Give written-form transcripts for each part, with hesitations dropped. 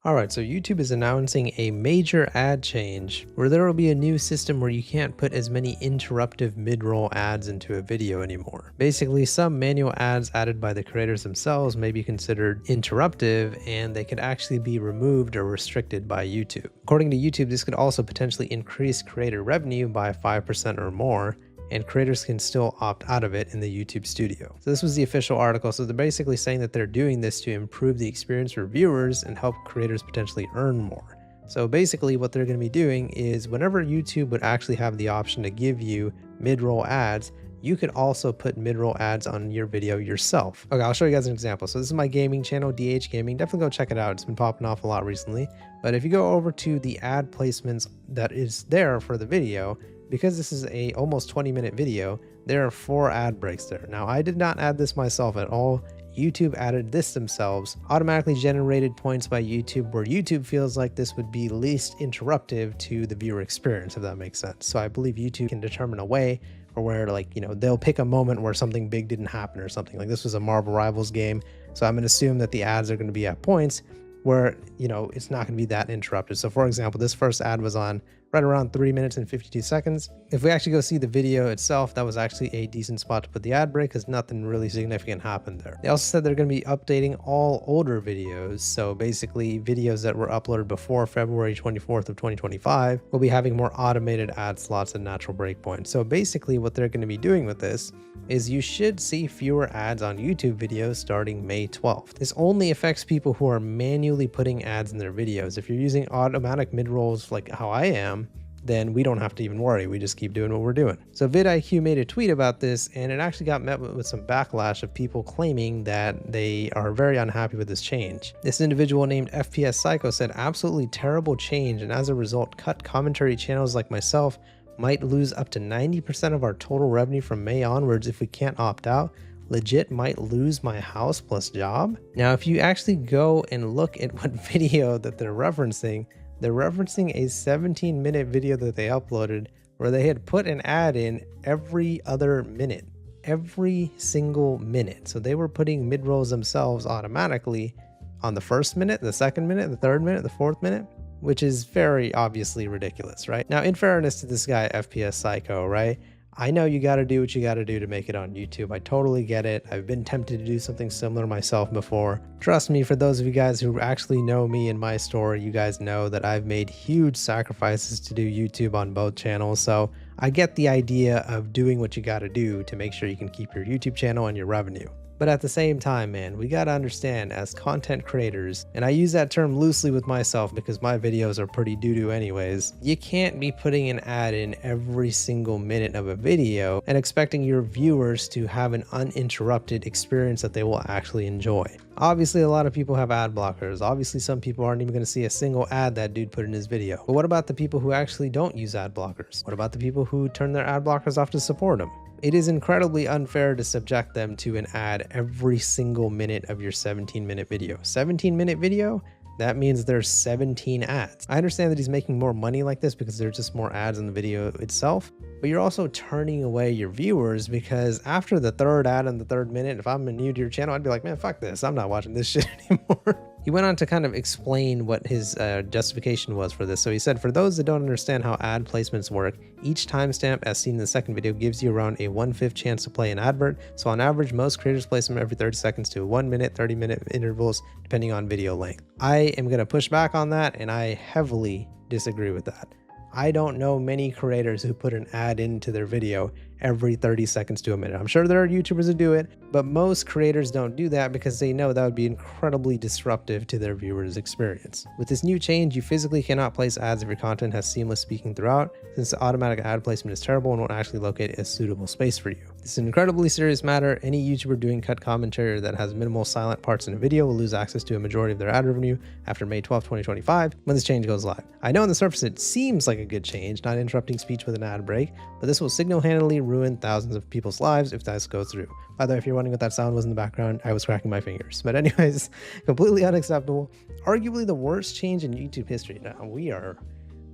Alright, so YouTube is announcing a major ad change where there will be a new system where you can't put as many interruptive mid-roll ads into a video anymore. Basically, some manual ads added by the creators themselves may be considered interruptive and they could actually be removed or restricted by YouTube. According to YouTube, this could also potentially increase creator revenue by 5% or more, and creators can still opt out of it in the YouTube studio. So this was the official article. So they're basically saying that they're doing this to improve the experience for viewers and help creators potentially earn more. So basically what they're going to be doing is whenever YouTube would actually have the option to give you mid-roll ads, you could also put mid-roll ads on your video yourself. Okay, I'll show you guys an example. So this is my gaming channel, DH Gaming. Definitely go check it out. It's been popping off a lot recently. But if you go over to the ad placements that is there for the video, because this is a almost 20-minute video, there are 4 ad breaks there. Now, I did not add this myself at all. YouTube added this themselves, automatically generated points by YouTube, where YouTube feels like this would be least interruptive to the viewer experience, if that makes sense. So I believe YouTube can determine a way or where, like, you know, they'll pick a moment where something big didn't happen or something. Like this was a Marvel Rivals game, so I'm going to assume that the ads are going to be at points where, you know, it's not going to be that interrupted. So for example, this first ad was on right around 3 minutes and 52 seconds. If we actually go see the video itself, that was actually a decent spot to put the ad break because nothing really significant happened there. They also said they're going to be updating all older videos. So basically videos that were uploaded before February 24th of 2025 will be having more automated ad slots and natural breakpoints. So basically what they're going to be doing with this is you should see fewer ads on YouTube videos starting May 12th. This only affects people who are manually putting ads in their videos. If you're using automatic mid-rolls like how I am, then we don't have to even worry. We just keep doing what we're doing. So vidIQ made a tweet about this, and it actually got met with some backlash of people claiming that they are very unhappy with this change. This individual named FPS Psycho said, "Absolutely terrible change, and as a result, cut commentary channels like myself might lose up to 90% of our total revenue from May onwards if we can't opt out. Legit might lose my house plus job." Now, if you actually go and look at what video that they're referencing a 17-minute video that they uploaded where they had put an ad in every other minute, every single minute. So they were putting mid-rolls themselves automatically on the first minute, the second minute, the third minute, the fourth minute, which is very obviously ridiculous, right? Now, in fairness to this guy, FPS Psycho, right? I know you got to do what you got to do to make it on YouTube. I totally get it. I've been tempted to do something similar myself before. Trust me, for those of you guys who actually know me and my story, you guys know that I've made huge sacrifices to do YouTube on both channels. So I get the idea of doing what you got to do to make sure you can keep your YouTube channel and your revenue. But at the same time, man, we gotta understand as content creators, and I use that term loosely with myself because my videos are pretty doo-doo anyways, you can't be putting an ad in every single minute of a video and expecting your viewers to have an uninterrupted experience that they will actually enjoy. Obviously, a lot of people have ad blockers. Obviously, some people aren't even gonna see a single ad that dude put in his video. But what about the people who actually don't use ad blockers? What about the people who turn their ad blockers off to support them? It is incredibly unfair to subject them to an ad every single minute of your 17-minute video. 17-minute video? That means there's 17 ads. I understand that he's making more money like this because there's just more ads in the video itself, but you're also turning away your viewers because after the third ad in the third minute, if I'm new to your channel, I'd be like, man, fuck this. I'm not watching this shit anymore. He went on to kind of explain what his justification was for this. So he said, for those that don't understand how ad placements work, each timestamp as seen in the second video gives you around a 1/5 chance to play an advert. So on average, most creators place them every 30 seconds to 1 minute, 30-minute intervals, depending on video length. I am going to push back on that, and I heavily disagree with that. I don't know many creators who put an ad into their video every 30 seconds to a minute. I'm sure there are YouTubers who do it, but most creators don't do that because they know that would be incredibly disruptive to their viewers' experience. With this new change, you physically cannot place ads if your content has seamless speaking throughout, since the automatic ad placement is terrible and won't actually locate a suitable space for you. This is an incredibly serious matter. Any YouTuber doing cut commentary that has minimal silent parts in a video will lose access to a majority of their ad revenue after May 12, 2025, when this change goes live. I know on the surface it seems like a good change, not interrupting speech with an ad break, but this will single-handedly ruin thousands of people's lives if this goes through. By the way, if you're wondering what that sound was in the background, I was cracking my fingers. But anyways, completely unacceptable. Arguably the worst change in YouTube history. Now, we are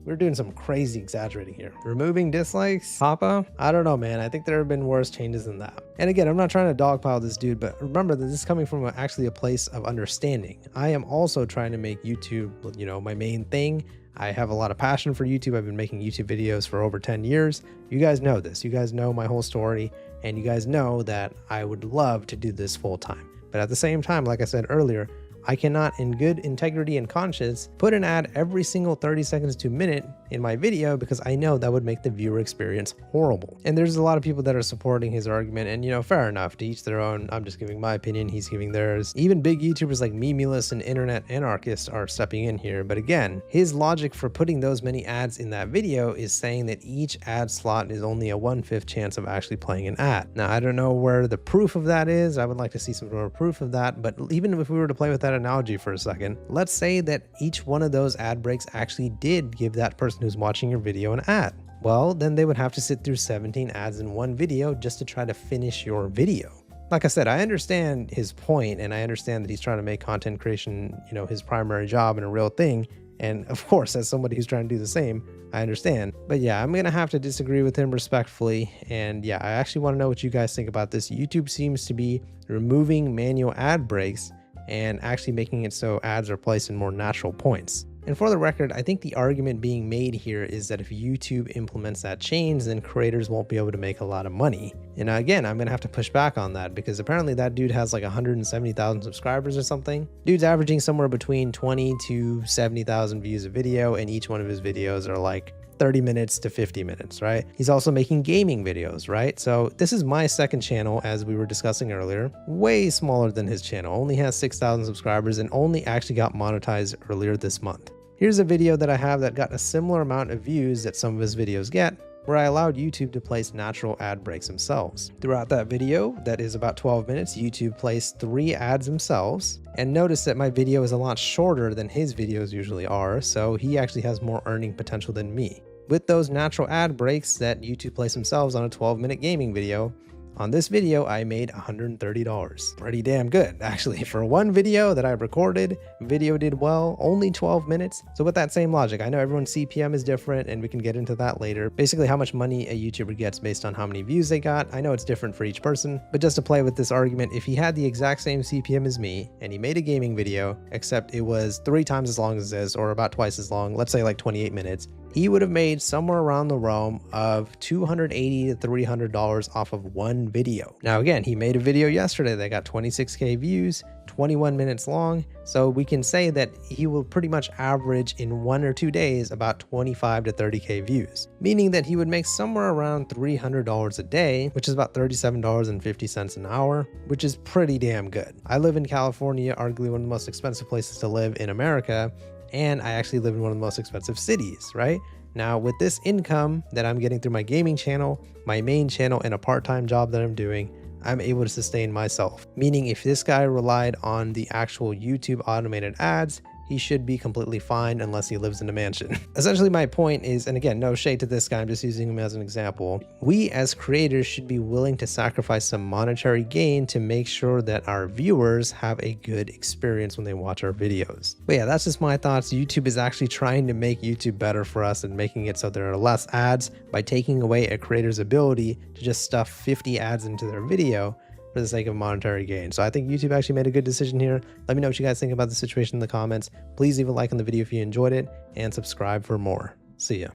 We're doing some crazy exaggerating here. Removing dislikes? Papa? I don't know, man. I think there have been worse changes than that. And again, I'm not trying to dogpile this dude, but remember that this is coming from actually a place of understanding. I am also trying to make YouTube, you know, my main thing. I have a lot of passion for YouTube. I've been making YouTube videos for over 10 years. You guys know this. You guys know my whole story, and you guys know that I would love to do this full time. But at the same time, like I said earlier, I cannot, in good integrity and conscience, put an ad every single 30 seconds to a minute in my video because I know that would make the viewer experience horrible. And there's a lot of people that are supporting his argument, and you know, fair enough, to each their own. I'm just giving my opinion, he's giving theirs. Even big YouTubers like Memulus and Internet Anarchist are stepping in here, but again, his logic for putting those many ads in that video is saying that each ad slot is only a 1/5 chance of actually playing an ad. Now, I don't know where the proof of that is. I would like to see some more proof of that, but even if we were to play with that analogy for a second, let's say that each one of those ad breaks actually did give that person who's watching your video an ad. Well, then they would have to sit through 17 ads in one video just to try to finish your video. Like I said, I understand his point, and I understand that he's trying to make content creation, you know, his primary job and a real thing. And of course, as somebody who's trying to do the same, I understand. But yeah, I'm going to have to disagree with him respectfully. And yeah, I actually want to know what you guys think about this. YouTube seems to be removing manual ad breaks and actually making it so ads are placed in more natural points. And for the record, I think the argument being made here is that if YouTube implements that change, then creators won't be able to make a lot of money. And again, I'm going to have to push back on that because apparently that dude has like 170,000 subscribers or something. Dude's averaging somewhere between 20 to 70,000 views a video, and each one of his videos are like 30 minutes to 50 minutes, right? He's also making gaming videos, right? So this is my second channel, as we were discussing earlier, way smaller than his channel, only has 6,000 subscribers and only actually got monetized earlier this month. Here's a video that I have that got a similar amount of views that some of his videos get, where I allowed YouTube to place natural ad breaks themselves. Throughout that video, that is about 12 minutes, YouTube placed 3 ads themselves. And notice that my video is a lot shorter than his videos usually are, so he actually has more earning potential than me. With those natural ad breaks that YouTube placed themselves on a 12-minute gaming video, on this video, I made $130. Pretty damn good, actually. For one video that I recorded, video did well, only 12 minutes. So with that same logic, I know everyone's CPM is different, and we can get into that later. Basically, how much money a YouTuber gets based on how many views they got. I know it's different for each person, but just to play with this argument, if he had the exact same CPM as me, and he made a gaming video, except it was 3 times as long as this, or about twice as long, let's say like 28 minutes, he would have made somewhere around the realm of $280 to $300 off of one video. Now again, he made a video yesterday that got 26K views, 21 minutes long, so we can say that he will pretty much average in 1 or 2 days about 25 to 30K views, meaning that he would make somewhere around $300 a day, which is about $37.50 an hour, which is pretty damn good. I live in California, arguably one of the most expensive places to live in America, and I actually live in one of the most expensive cities, right? Now, with this income that I'm getting through my gaming channel, my main channel, and a part-time job that I'm doing, I'm able to sustain myself. Meaning if this guy relied on the actual YouTube automated ads, he should be completely fine unless he lives in a mansion. Essentially, my point is, and again, no shade to this guy, I'm just using him as an example, we as creators should be willing to sacrifice some monetary gain to make sure that our viewers have a good experience when they watch our videos. But yeah, that's just my thoughts. YouTube is actually trying to make YouTube better for us and making it so there are less ads by taking away a creator's ability to just stuff 50 ads into their video for the sake of monetary gain. So I think YouTube actually made a good decision here. Let me know what you guys think about the situation in the comments. Please leave a like on the video if you enjoyed it, and subscribe for more. See ya.